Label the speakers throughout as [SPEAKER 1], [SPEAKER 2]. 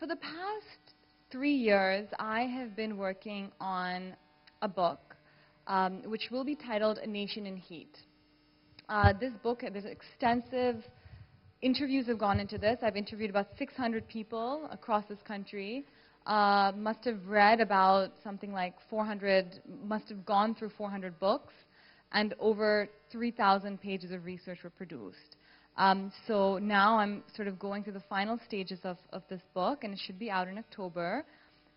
[SPEAKER 1] For the past 3 years, I have been working on a book which will be titled A Nation in Heat. This book, there's extensive interviews have gone into this. I've interviewed about 600 people across this country. Must have read about something like 400, must have gone through 400 books, and over 3,000 pages of research were produced. So now I'm sort of going through the final stages of this book, and it should be out in October.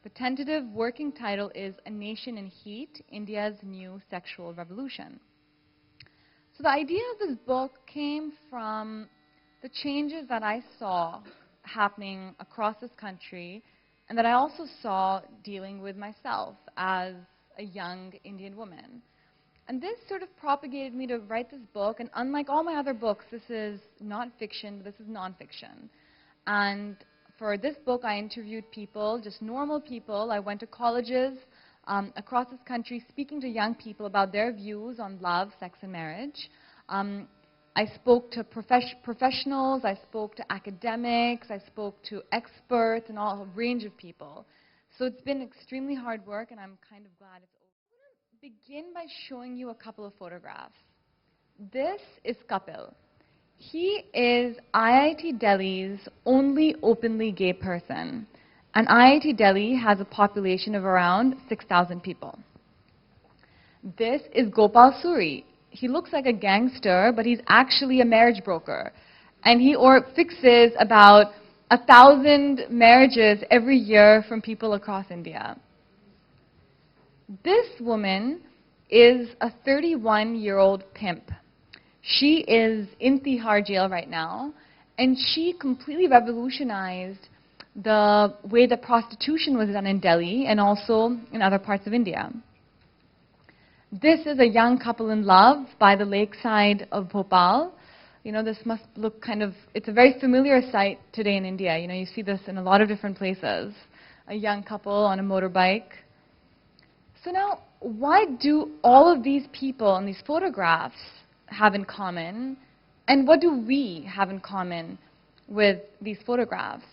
[SPEAKER 1] The tentative working title is A Nation in Heat, India's New Sexual Revolution. So the idea of this book came from the changes that I saw happening across this country, and that I also saw dealing with myself as a young Indian woman. And this sort of propagated me to write this book, and unlike all my other books, this is not fiction, this is nonfiction. And for this book, I interviewed people, just normal people. I went to colleges across this country speaking to young people about their views on love, sex, and marriage. I spoke to professionals, I spoke to academics, I spoke to experts, and a range of people. So it's been extremely hard work, and I'm kind of glad it's over. I'm going to begin by showing you a couple of photographs. This is Kapil. He is IIT Delhi's only openly gay person. And IIT Delhi has a population of around 6,000 people. This is Gopal Suri. He looks like a gangster, but he's actually a marriage broker. And he fixes about 1,000 marriages every year from people across India. This woman is a 31-year-old pimp. She is in Tihar jail right now, and she completely revolutionized the way that prostitution was done in Delhi and also in other parts of India. This is a young couple in love by the lakeside of Bhopal. You know, this must look kind of, it's a very familiar sight today in India. You know, you see this in a lot of different places. A young couple on a motorbike. So now, what do all of these people in these photographs have in common, and what do we have in common with these photographs?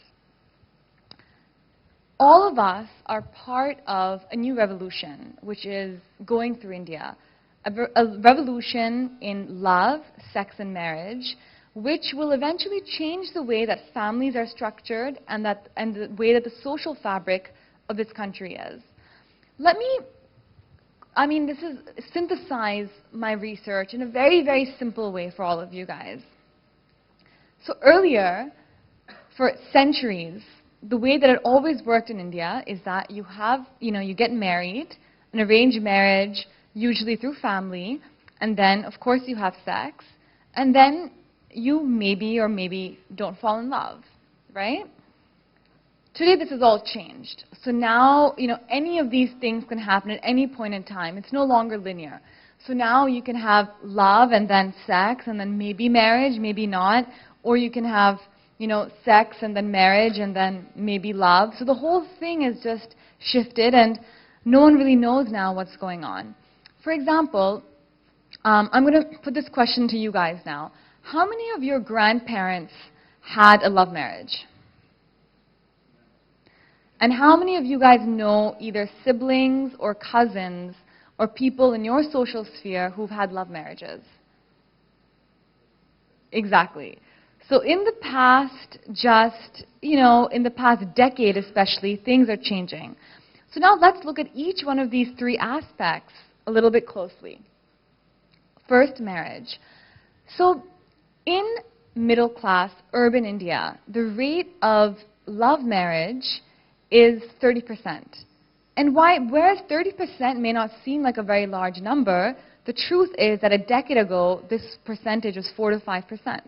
[SPEAKER 1] All of us are part of a new revolution, which is going through India, a revolution in love, sex, and marriage, which will eventually change the way that families are structured and the way that the social fabric of this country is. This is synthesize my research in a very, very simple way for all of you guys. So earlier, for centuries, the way that it always worked in India is that you get married, an arranged marriage, usually through family, and then, of course, you have sex, and then you maybe or maybe don't fall in love, right? Today, this has all changed. So now, any of these things can happen at any point in time. It's no longer linear. So now you can have love and then sex and then maybe marriage, maybe not. Or you can have, sex and then marriage and then maybe love. So the whole thing is just shifted, and no one really knows now what's going on. For example, I'm going to put this question to you guys now. How many of your grandparents had a love marriage? And how many of you guys know either siblings or cousins or people in your social sphere who've had love marriages? Exactly. So in the past, in the past decade especially, things are changing. So now let's look at each one of these three aspects a little bit closely. First, marriage. So in middle-class urban India, the rate of love marriage is 30%. And whereas 30% may not seem like a very large number, the truth is that a decade ago, this percentage was 4 to 5%.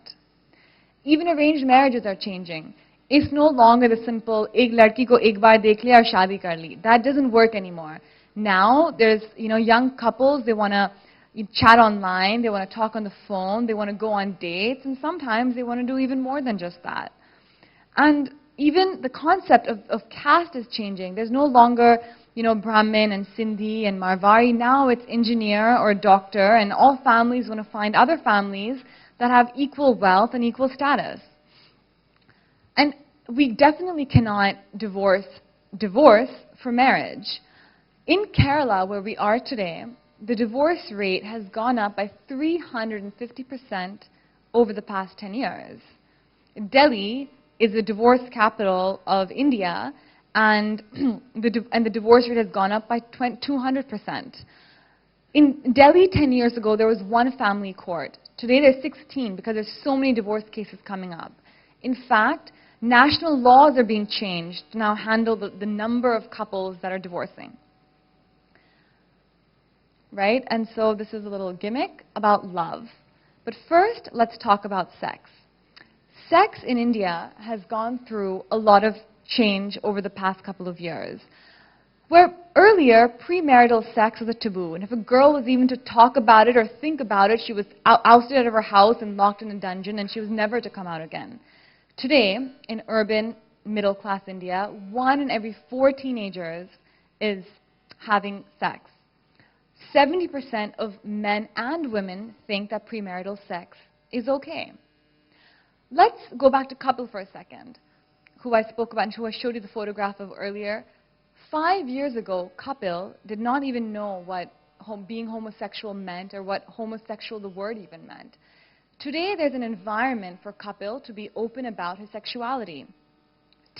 [SPEAKER 1] Even arranged marriages are changing. It's no longer the simple, ek ladki ko ek baar dekh liya aur shaadi kar li. That doesn't work anymore. Now, there's, young couples, they want to chat online, they want to talk on the phone, they want to go on dates, and sometimes they want to do even more than just that. And even the concept of caste is changing. There's no longer, Brahmin and Sindhi and Marwari. Now it's engineer or doctor, and all families want to find other families that have equal wealth and equal status. And we definitely cannot divorce for marriage. In Kerala, where we are today, the divorce rate has gone up by 350% over the past 10 years. Delhi is the divorce capital of India, and the divorce rate has gone up by 200%. In Delhi 10 years ago, there was one family court. Today there's 16 because there's so many divorce cases coming up. In fact, national laws are being changed to now handle the number of couples that are divorcing. Right? And so this is a little gimmick about love. But first, let's talk about sex. Sex in India has gone through a lot of change over the past couple of years. Where earlier, premarital sex was a taboo, and if a girl was even to talk about it or think about it, she was ousted out of her house and locked in a dungeon, and she was never to come out again. Today, in urban, middle-class India, 1 in every 4 teenagers is having sex. 70% of men and women think that premarital sex is okay. Let's go back to Kapil for a second, who I spoke about and who I showed you the photograph of earlier. 5 years ago, Kapil did not even know what being homosexual meant or what homosexual, the word, even meant. Today, there's an environment for Kapil to be open about his sexuality.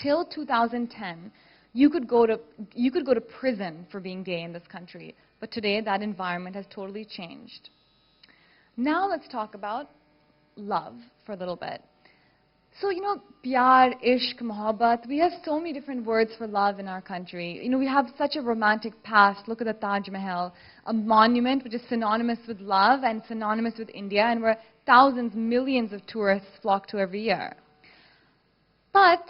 [SPEAKER 1] Till 2010, you could go to prison for being gay in this country. But today, that environment has totally changed. Now let's talk about love for a little bit. So, pyar, ishq, mohabbat, we have so many different words for love in our country. We have such a romantic past. Look at the Taj Mahal, a monument which is synonymous with love and synonymous with India, and where thousands, millions of tourists flock to every year. But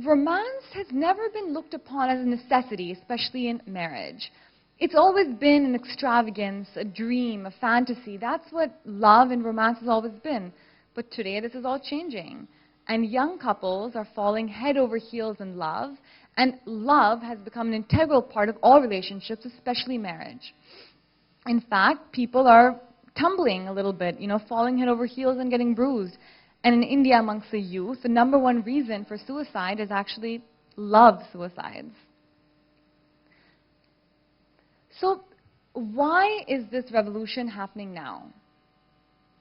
[SPEAKER 1] romance has never been looked upon as a necessity, especially in marriage. It's always been an extravagance, a dream, a fantasy. That's what love and romance has always been. But today, this is all changing. And young couples are falling head over heels in love, and love has become an integral part of all relationships, especially marriage. In fact, people are tumbling a little bit, falling head over heels and getting bruised. And in India, amongst the youth, the #1 reason for suicide is actually love suicides. So why is this revolution happening now?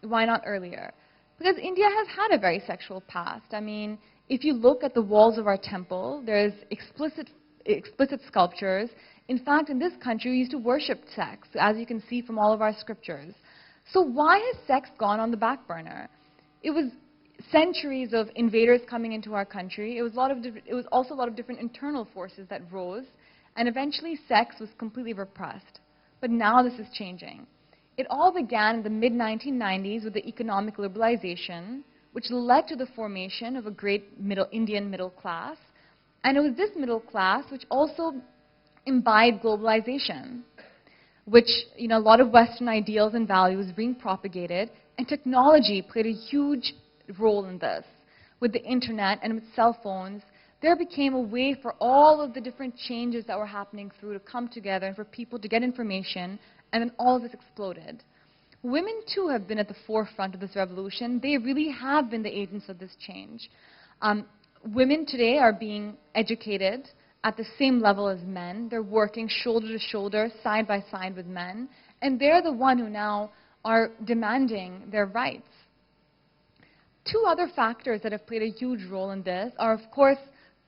[SPEAKER 1] Why not earlier? Because India has had a very sexual past. I mean, if you look at the walls of our temple, there's explicit sculptures. In fact, in this country, we used to worship sex, as you can see from all of our scriptures. So why has sex gone on the back burner? It was centuries of invaders coming into our country. It was also a lot of different internal forces that rose, and eventually sex was completely repressed. But now this is changing. It all began in the mid-1990s with the economic liberalization, which led to the formation of a great Indian middle class. And it was this middle class which also imbibed globalization, which, a lot of Western ideals and values being propagated, and technology played a huge role in this. With the internet and with cell phones, there became a way for all of the different changes that were happening through to come together and for people to get information, and then all of this exploded. Women, too, have been at the forefront of this revolution. They really have been the agents of this change. Women today are being educated at the same level as men. They're working shoulder to shoulder, side by side with men, and they're the one who now are demanding their rights. 2 other factors that have played a huge role in this are, of course,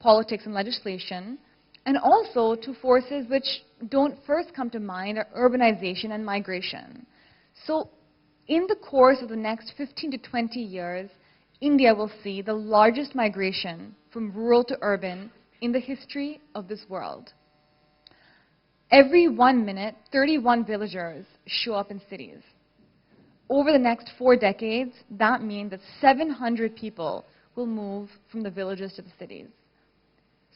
[SPEAKER 1] politics and legislation, and also 2 forces which don't first come to mind are urbanization and migration. So in the course of the next 15 to 20 years, India will see the largest migration from rural to urban in the history of this world. Every 1 minute, 31 villagers show up in cities. Over the next 4 decades, that means that 700 people will move from the villages to the cities.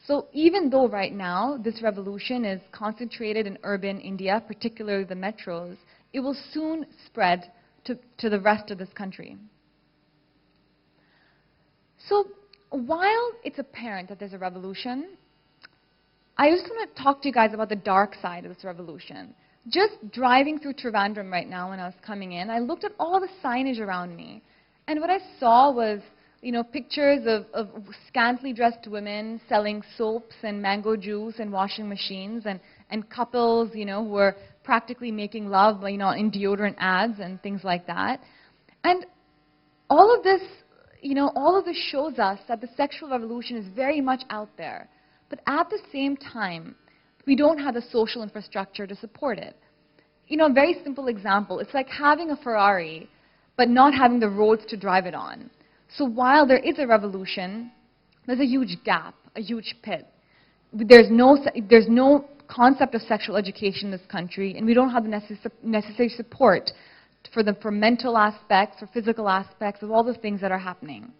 [SPEAKER 1] So even though right now this revolution is concentrated in urban India, particularly the metros, it will soon spread to the rest of this country. So while it's apparent that there's a revolution, I just want to talk to you guys about the dark side of this revolution. Just driving through Trivandrum right now when I was coming in, I looked at all the signage around me, and what I saw was pictures of scantily dressed women selling soaps and mango juice and washing machines, and couples, who are practically making love, in deodorant ads and things like that. And all of this, shows us that the sexual revolution is very much out there. But at the same time, we don't have the social infrastructure to support it. A very simple example, it's like having a Ferrari, but not having the roads to drive it on. So while there is a revolution, there's a huge gap, a huge pit. There's no concept of sexual education in this country, and we don't have the necessary support for mental aspects, for physical aspects of all the things that are happening.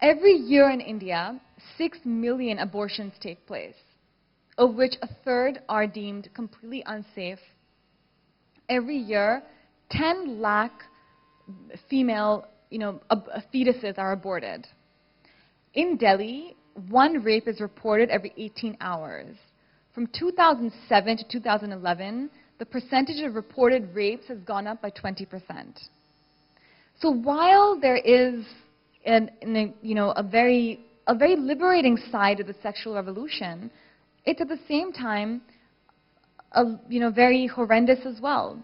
[SPEAKER 1] Every year in India, 6 million abortions take place, of which a third are deemed completely unsafe. Every year, 10 lakh female fetuses are aborted. In Delhi, 1 rape is reported every 18 hours. From 2007 to 2011, the percentage of reported rapes has gone up by 20%. So while there is a very liberating side of the sexual revolution, it's at the same time very horrendous as well.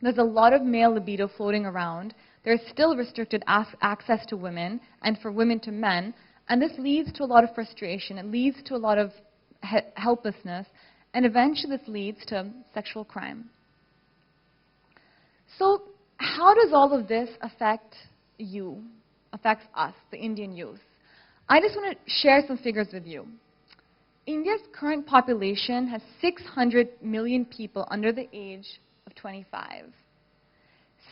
[SPEAKER 1] There's a lot of male libido floating around. There's still restricted access to women and for women to men, and this leads to a lot of frustration. It leads to a lot of helplessness, and eventually this leads to sexual crime. So how does all of this affect us, the Indian youth? I just want to share some figures with you. India's current population has 600 million people under the age of 25.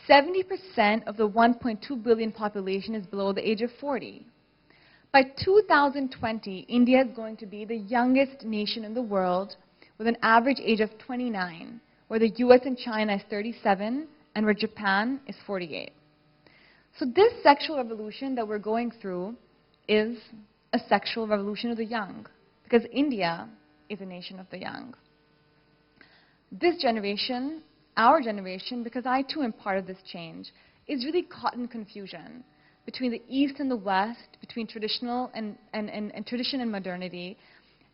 [SPEAKER 1] 70% of the 1.2 billion population is below the age of 40. By 2020, India is going to be the youngest nation in the world with an average age of 29, where the US and China is 37, and where Japan is 48. So this sexual revolution that we're going through is a sexual revolution of the young, because India is a nation of the young. This generation, our generation, because I too am part of this change, is really caught in confusion between the East and the West, between tradition and modernity.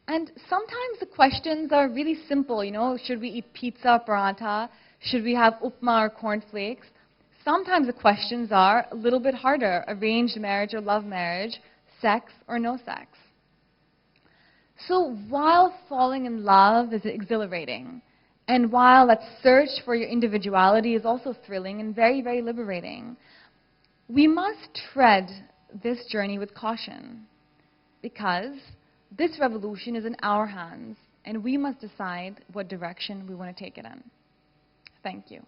[SPEAKER 1] And sometimes the questions are really simple, should we eat pizza, paratha? Should we have upma or cornflakes? Sometimes the questions are a little bit harder, arranged marriage or love marriage, sex or no sex. So while falling in love is exhilarating, and while that search for your individuality is also thrilling and very, very liberating, we must tread this journey with caution, because this revolution is in our hands, and we must decide what direction we want to take it in. Thank you.